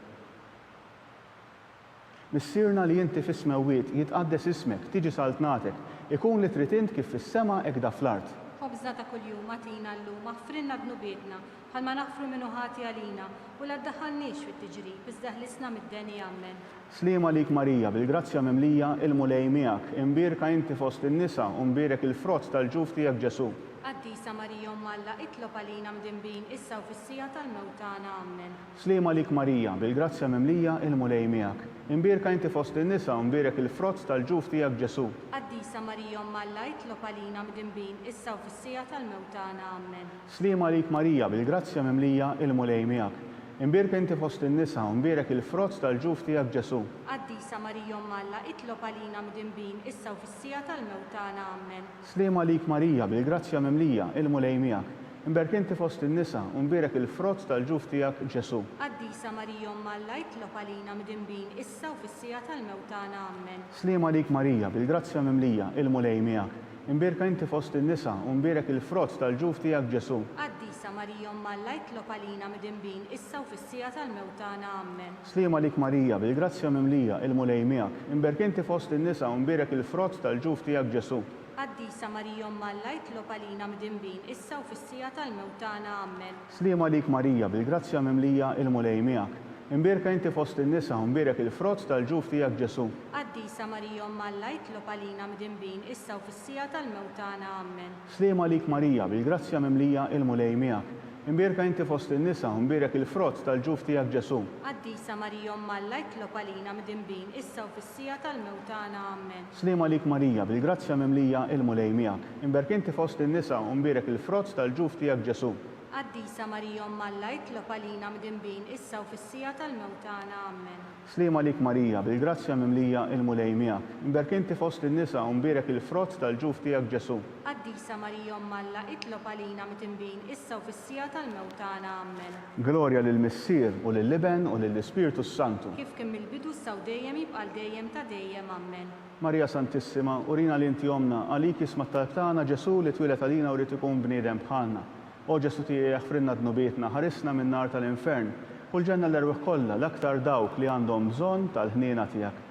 Missierna li inti fis-smewwiet jitqaddes ismek, tiġi saltnatek, ikun li trid int kif fis-sema hekk da fl-art. Ħobżna ta' kuljum atina llum, aħfrinna dnubietna bħalma naħfru minnu ħati għalina u la ddaħħalniex fit-tiġrib, iżda ħlisna mid-deni ammen. Sliema lik Marija, bil-grazzja mimlija il-mulej miegħek. Imbirka inti fost in-nisa u mbierek il-frott tal-ġuf tiegħek Ġesu. Qaddisa Marija Alla, itlob għalina midinbin, issa u fis-sija tal-mewtana ammen. Sliema lik Marija, bil-grazzja mimlija il-mulej miegħek. Imbirka inti fost in-nisa u mbierek il-frott tal-ġuf tiegħek Ġesu. Qaddisa Marija Alla, itlob għalina midinbin, issa u fis-sija tal-mewtana ammen. Sliema lik Marija, bil-grazzja mimlija il-mulej miegħek. Imbirka inti fost in-nisa u mbierek il-frott tal-ġuf tiegħek Ġesu. Qaddisa Marija Alla, itlob għalina midinbin, issa u fis-sija tal-mewtana ammen. Sliema lik Marija, bil-grazzja mimlija il-mulej miegħek. Imbirka inti fost in-nisa u mbierek il-frott tal-ġuf tiegħek Ġesu. Qaddisa Marija Alla, itlob għalina midinbin, issa u fis-sija tal-mewtana ammen. Sliema lik Marija, bil-grazzja mimlija il-mulej miegħek. Imbirka inti fost in-nisa u mbierek il-frott tal-ġuf tiegħek Ġesu. Qaddisa Marija Alla, itlob għalina midinbin, issa u fis-sija tal-mewtana ammen. Sliema lik Marija, bil-grazzja mimlija il-mulej miegħek. Imbirka inti fost in-nisa u mbierek il-frott tal-ġuf tiegħek Ġesu. Qaddisa Marija Alla, itlob għalina midinbin, issa u fis-sija tal-mewtana ammen. Sliema lik Marija, bil-grazzja mimlija il-mulej miegħek. Imbirka inti fost in-nisa u mbierek il-frott tal-ġuf tiegħek Ġesu. Qaddisa Marija Alla, itlob għalina midinbin, issa u fis-sija tal-mewtana ammen. Sliema lik Marija, bil-grazzja mimlija il-mulej miegħek. Imbirka inti fost in-nisa u mbierek il-frott tal-ġuf tiegħek Ġesu. Qaddisa Marija Alla, itlob għalina midinbin, issa u fis-sija tal-mewtana ammen. Sliema lik Marija, bil-grazzja mimlija il-mulej miegħek. Imbirka inti fost in-nisa u mbierek il-frott tal-ġuf tiegħek Ġesu. Qaddisa Marija Umm Alla, itlob għalina midinbin issa u fis-sija tal-mewt tagħna. Amen. Slima lik Marija, bil-grazzja mimlija il-mulej miegħek. Imberk inti fost in-nisa u mbierek il-frott tal-ġuf tiegħek Ġesu. Qaddisa Marija Umm Alla, itlob għalina midinbin issa u fis-sija tal-mewt tagħna. Amen. Glorja lill-Missier u lill-Liben u lill-Ispirtu Santu. Kif kien mill-bidu issa u dejjem jibqa' dejjem ta' dejjem. Amen. Marija Santissima, urina li inti omna, għalik isma tal-tana Ġesu li twilet għalina u rrid ikun bniedem bħalna. O Ġesu tiegħek frinna dnubietna, ħarisna minn nar tal-infern, u l-ġenna l-erwieħ kollha l-aktar dawk li għandhom bżonn tal-ħniena tiegħek.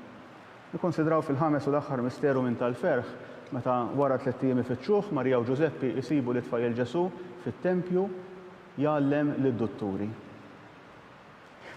Nikkonsidraw fil-ħames u l-aħħar misteru minn tal-ferħ, meta wara 3 ijiem ifittxuh Marija u Ġuseppi jsibu l-itfajjel Ġesu fit-tempju jgħallem lid-dutturi.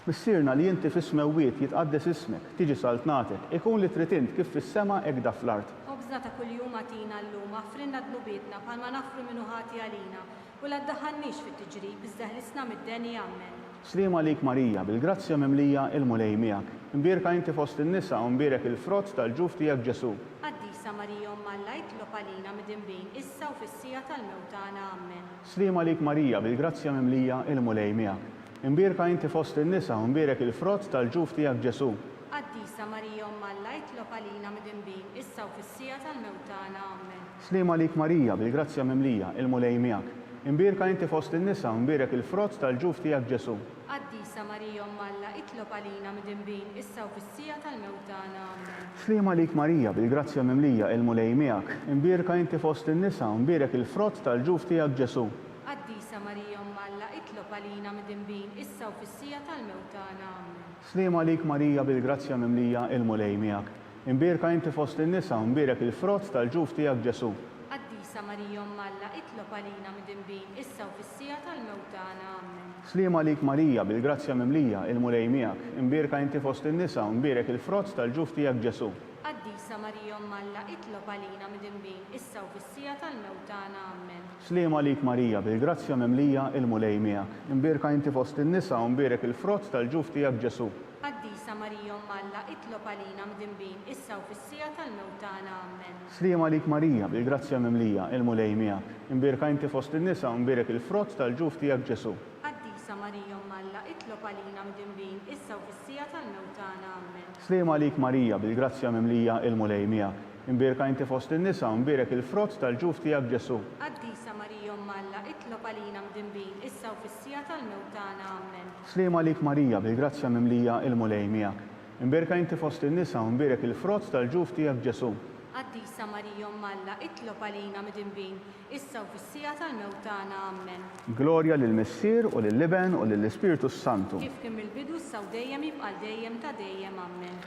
Missierna li inti fis-smewwiet jitqaddes ismek, tiġi saltnatek, ikun li trid int kif fis-sema hekk da fl-art. Ħobżna ta' kuljum għatina llum, affrinna dnubietna bħalma nafru minnu ħati għalina, u la ddaħħalniex fit-tiġrib, iżda ħlisna mid-deni. Amen. Slima lik Marija, bil-grazzja mimlija il-mulej miegħek. Imbierka inti fost in-nisa u mbierek il-frott tal-ġuf tiegħek Ġesu. Qaddisa Marija Umm Alla, itlob għalina midinbin issa u fis-sija tal-mewt tagħna. Amen. Slima lik Marija, bil-grazzja mimlija il-mulej miegħek. Imbierka inti fost in-nisa u mbierek il-frott tal-ġuf tiegħek Ġesu. Qaddisa Marija Umm Alla, itlob għalina midinbin issa u fis-sija tal-mewt tagħna. Amen. Slima lik Marija, bil-grazzja mimlija il-mulej miegħek. Imbierka inti fost in-nisa u mbierek il-frott tal-ġuf tiegħek Ġesu. Qaddisa Marija Umm Alla, itlob għalina midinbin issa u fis-sija tal-mewt tagħna. Amen. Slima lik Marija, bil-grazzja mimlija il-mulej miegħek. Imbierka inti fost in-nisa u mbierek il-frott tal-ġuf tiegħek Ġesu. Qaddisa Marija Umm Alla, itlob għalina midinbin issa u fis-sija tal-mewt tagħna. Amen. Slima lik Marija, bil-grazzja mimlija il-mulej miegħek. Imbierka inti fost in-nisa u mbierek il-frott tal-ġuf tiegħek Ġesu. Qaddisa Marija Umm Alla, itlob għalina midinbin issa u fis-sija tal-mewt tagħna. Amen. Slima lik Marija, bil-grazzja mimlija il-mulej miegħek. Imbierka inti fost in-nisa u mbierek il-frott tal-ġuf tiegħek Ġesu. Qaddisa Marija Umm Alla, itlob għalina midinbin issa u fis-sija tal-mewt tagħna. Amen. Slima lik Marija, bil-grazzja mimlija il-mulej miegħek. Imbierka inti fost in-nisa u mbierek il-frott tal-ġuf tiegħek Ġesu. Qaddisa Marija Umm Alla, itlob għalina midinbin issa u fis-sija tal-mewt tagħna. Amen. Slima lik Marija, bil-grazzja mimlija il-mulej miegħek. Imbierka inti fost in-nisa u mbierek il-frott tal-ġuf tiegħek Ġesu. Qaddisa Marija Umm Alla, itlob għalina midinbin issa u fis-sija tal-mewt tagħna. Amen. Slima lik Marija, bil-grazzja mimlija il-mulej miegħek. Imbierka inti fost in-nisa u mbierek il-frott tal-ġuf tiegħek Ġesu. Qaddisa Marija Umm Alla, itlob għalina midinbin issa u fis-sija tal-mewt tagħna. Amen. Slima lik Marija, bil-grazzja mimlija il-mulej miegħek. Imbierka inti fost in-nisa u mbierek il-frott tal-ġuf tiegħek Ġesu. Qaddisa Marija Umm Alla, itlob għalina midinbin issa u fis-sija tal-mewt tagħna. Amen. Glorja lill-Missier u lill-Liben u lill-Ispirtu Santu. Kif kien mill-bidu issa u dejjem jibqa' dejjem ta' dejjem. Amen.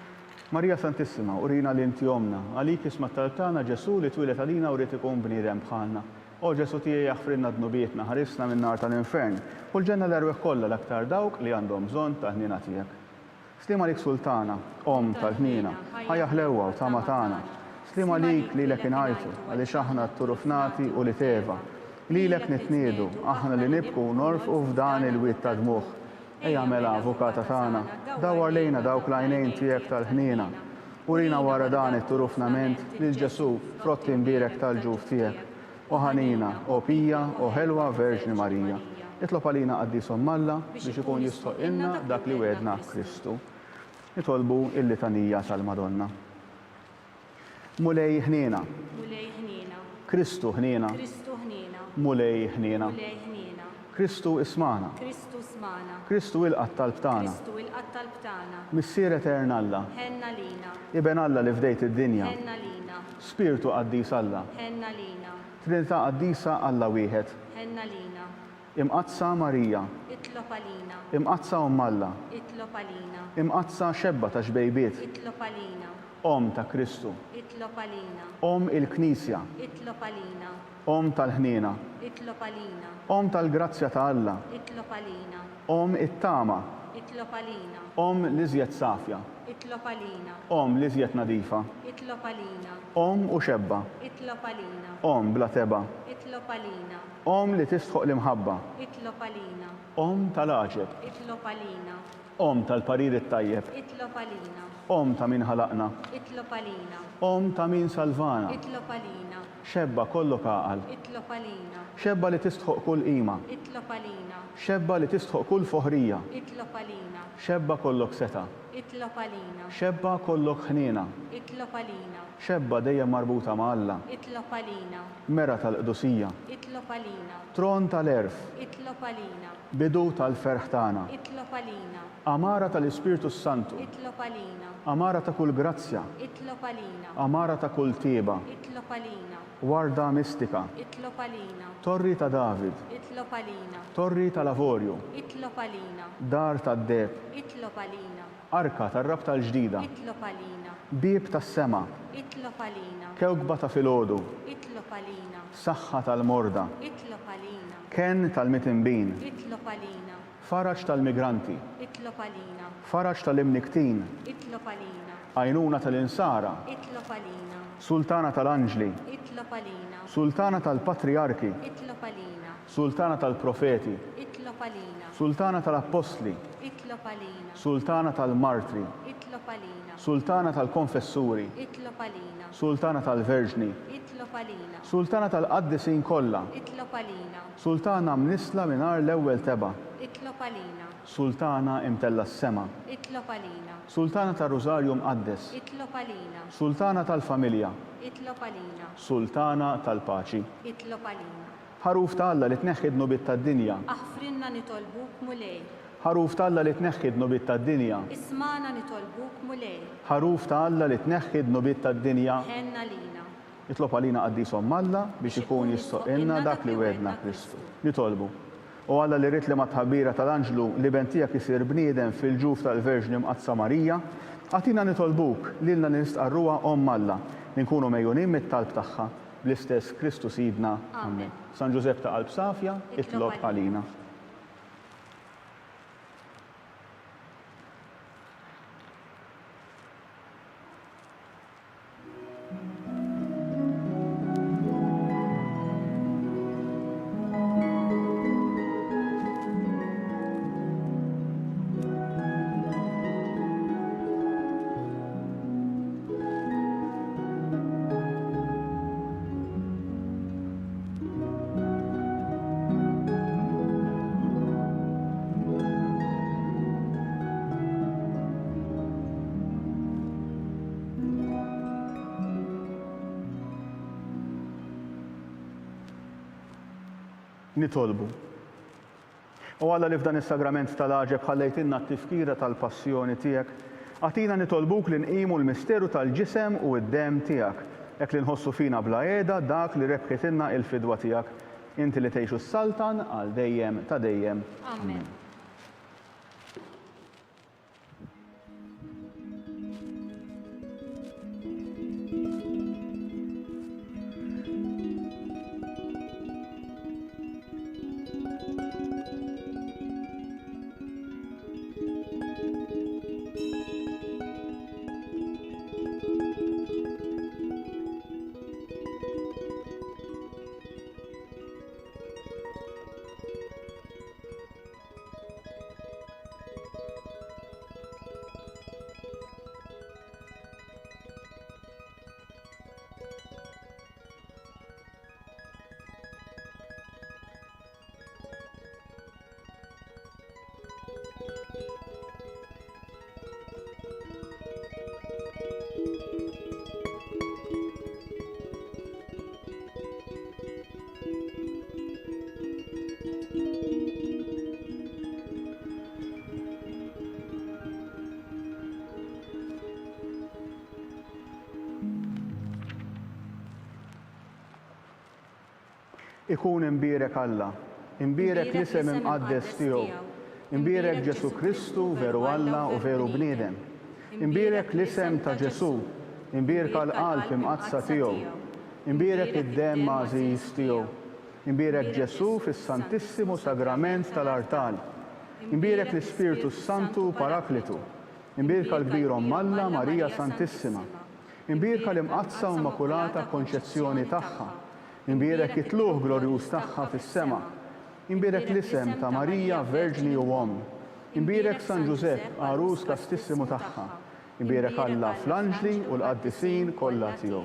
Marija Santissima, urina li inti omna, għalik isma tal-tana Ġesu li twilet għalina u rrid ikun bniedem bħalna. O Ġesu tiegħek frinna dnubietna, ħarisna minn nar tal-infern, u l-ġenna l-erwieħ kollha l-aktar dawk li għandhom bżonn ta' ħniena tiegħek. Slima lik Sultana, Om tal-ħniena, ħajja ħlewwa u tama tagħna. Slima lik li lek inħajtu, għaliex aħna t-turufnati u li teva. Lilek nitniedu, aħna li nibku norfqu f'dan il-wiet ta' dmuħ. Ejja mela avukata tagħna, dawar lejna dawk l-għajnejn tiegħek tal-ħniena. Urina wara dan it-turufnament lil Ġesu frott imbierek tal-ġuf tiegħek. O ħanina, o pija, o ħelwa Verġni Marija. Itlob għalina Qaddis Umm Alla biex ikun jistoqilna dak li wedna Kristu. Nitolbu il-litanija tal-Madonna. Mulej ħniena, Mulej ħniena, Kristu ħniena, Kristu ħniena, mulej ħniena. Mulej ħniena, Kristu ismana, Kristu smana, Kristu il-qatt tal-btana. Kristu il-qatt tal-btana. Missier Etern Alla, Ħenna lina, Iben Alla li fdejt id-dinja, ħenna lina, Spiritu Qaddis Alla, ħenna lina, Trinità Qaddisa Alla wieħed, ħenna lina, imqazza Marija, itlob għalina, imqazza Umm Alla, itlob għalina, imqazza xebba ta' xbejbiet, itlob għalina, Om ta' Kristu, itlob għalina, Om il-Knisja, itlob għalina, Om tal-ħniena, itlob għalina, Om tal-grazzja ta' Alla, itlob għalina, Om it-tama, itlob għalina, Om l-iżjed safja, Itlob għalina. Om li żjed nadifa. Itlob għalina. Om u xebba. Itlob għalina. Om bla teba. Itlob għalina. Om li tistħoq l-imħabba. Itlob għalina. Om tal-aġeb. Itlob għalina. Om tal-parir it-tajjeb. Itlob għalina. Om ta' min ħalaqna. Itlob għalina. Om ta' min salvana. Itlob għalina. Xebba kollok għaqal. Itlob għalina. Xebba li tistħoq kull qima. Itlob għalina. Xebba li tistħoq kull foħrija. Itlob għalina. Xebba kollok seta. Itlob għalina. Xebba kollok ħnina. Itlob għalina. Xebba dejjem marbuta ma' Alla. Itlob għalina. Mera tal-qdusija. Itlob għalina. Tron tal-erf. Itlob għalina. Bidu tal-ferħ tagħna. Itlob għalina. Amara tal-Ispirtu Santu. Itlob għalina. Amara ta' kull grazzja. Itlob għalina. Amara ta' kull tieba. Itlob għalina. Warda mistika. Itlob għalina. Torri ta' David. Itlob għalina. Torri tal-Avorju. Itlob għalina. Dar tad-deb. Itlob għalina. Arka tar-rab tal-ġdida. Itlob għalina. Bib tas-sema. Itlob għalina. Kewkba ta' filgħodu. Itlob għalina. Saħħa tal-morda. Itlob għalina. Ken tal-mitinbin. Itlob għalina. Faraġ tal-migranti. Itlob għalina. Faraġ tal-imniktin. Itlob għalina. Għajnuna tal-insara. Itlob għalina. Sultana tal-anġli. Itlob għalina. Sultana tal-patriarki. Itlob għalina. Sultana tal-profeti. Itlob għalina. Sultana tal-apostli. Itlob għalina. Sultana tal-martri. Itlob għalina. Sultana tal-konfessuri. Itlob għalina. Sultana tal-verġni. Itlob għalina. Sultana tal-qaddisin kollha. Itlob għalina. Sultana mnisla minar l-ewwel teba. Itlob għalina. Sultana imtella s-sema. Itlob għalina. Sultana tal-Rużarju mqaddes. Itlob għalina. Sultana tal-familja. Itlob għalina. Sultana tal-paċi. Itlob għalina. Ħaruf ta' Alla li tneħħid nubit tad-dinja. Aħfrinna nitolbuk mulej. Ħaruf ta' Alla li tneħħid nubit tad-dinja. Ismana nitolbuk mulej. Ħaruf ta' Alla li tneħħid nubit tad-dinja. Ħenna lina. Itlob għalina qaddisom Alla biex ikun jistoqilna dak li wedna Kristu. Nitolbu. U Alla li rrit li ma tħabbira tal-anġlu li bentijak isir bniedem fil-ġuf tal-Verġni mqazza Marija, għatina nitolbuk lilna nistqarruha Om Alla li nkunu mejjunin mit-talb tagħha bl-istess Kristu sidna. Amen. San Ġusepp ta' qalb safja, itlob għalina. Nitolbu. U Alla li f'dan is-sagrament tal-aġeb ħallejtinna t-tifkira tal-passjoni tiegħek, għatina nitolbuk li nqimu l-misteru tal-ġisem u d-dem tiegħek, hekk li nħossu fina bla qiegħda dak li rebħitilna il-fidwa tiegħek, inti li tgħixu s-saltan għal dejjem ta' dejjem. Amen. Ikun imbierek Alla, imbierek l-isem imqaddes tiegħu, imbierek Ġesu Kristu veru Alla u veru bniedem, imbierek l-isem ta' Ġesu, imbierek l-qalb imqazza tiegħu, imbierek id-dem mażiż tiegħu, imbierek Ġesu fis-Santissimu Sagrament tal-Artal, imbierek l-Ispirtu Santu Paraklitu, Imbirka l-kbir Omm Alla Marija Santissima. Imbirka l-imqazza u Immakulata Konċezzjoni tagħha. Imbirek it-tluħ glorjuż tagħha fis-sema. Imbirek l-isem ta' Marija Verġni u Omm. Imbirek San Ġusepp Arus Kastissimu tagħha. Imbirek Alla fl-anġli u l-qaddisin kollha tiegħu.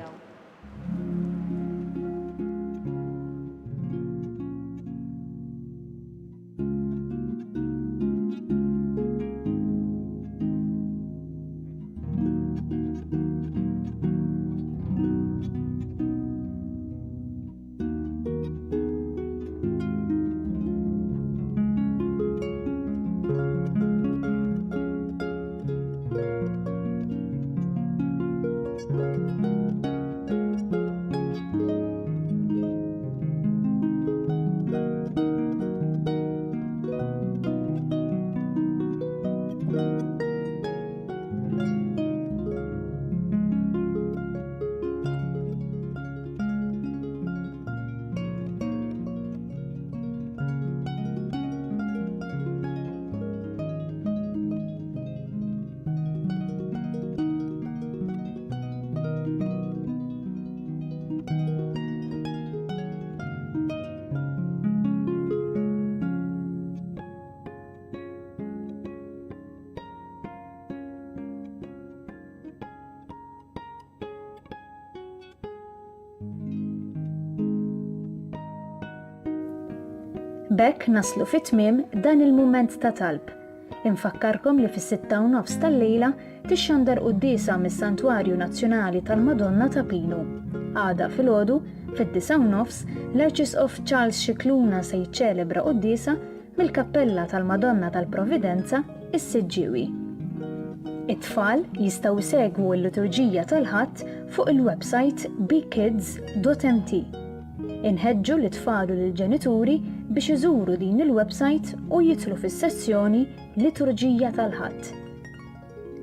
Bekk naslu fit-tmiem dan il-mument ta' talb. Infakkarkom li fis-6:30 tal-lejla tixxandar qudiesa mis-Santwarju Nazzjonali tal-Madonna ta' Pinu. Għada filgħodu fid-9:30 l-Arċisqof Charles Scicluna se jiċċelebra qudiesa mill-Kappella tal-Madonna tal-Providenza is-Siġġiewi. It-tfal jistgħu jsegwu l-liturġija tal-Ħadd fuq il-website bkids.mt. Inħeġġu l-tfal u l-ġenituri biex iżuru din il-website u jidħlu fis-sessjoni Liturġija tal-Ħadd.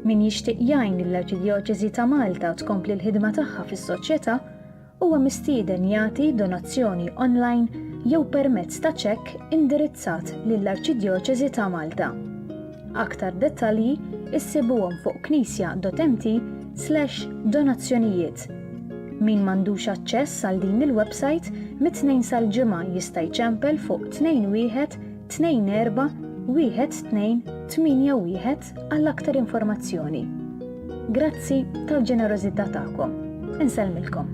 Min jixtieq jgħin lill-Arċidjoċeżi ta' Malta tkompli l-ħidma tagħha fis-soċjetà huwa mistieden jagħti donazzjoni online jew permezz ta' ċekk indirizzat lill-Arċidjoċeżi ta' Malta. Aktar dettalji issibuhom fuq knisja.mt/donazzjonijiet. Min m'għandux aċċess għal din il-website mit-2 sal-ġimgħa jista' jċempel fuq 21 24 12 81 għal aktar informazzjoni. Grazzi tal-ġenerożità tagħkom. Insellmilkom.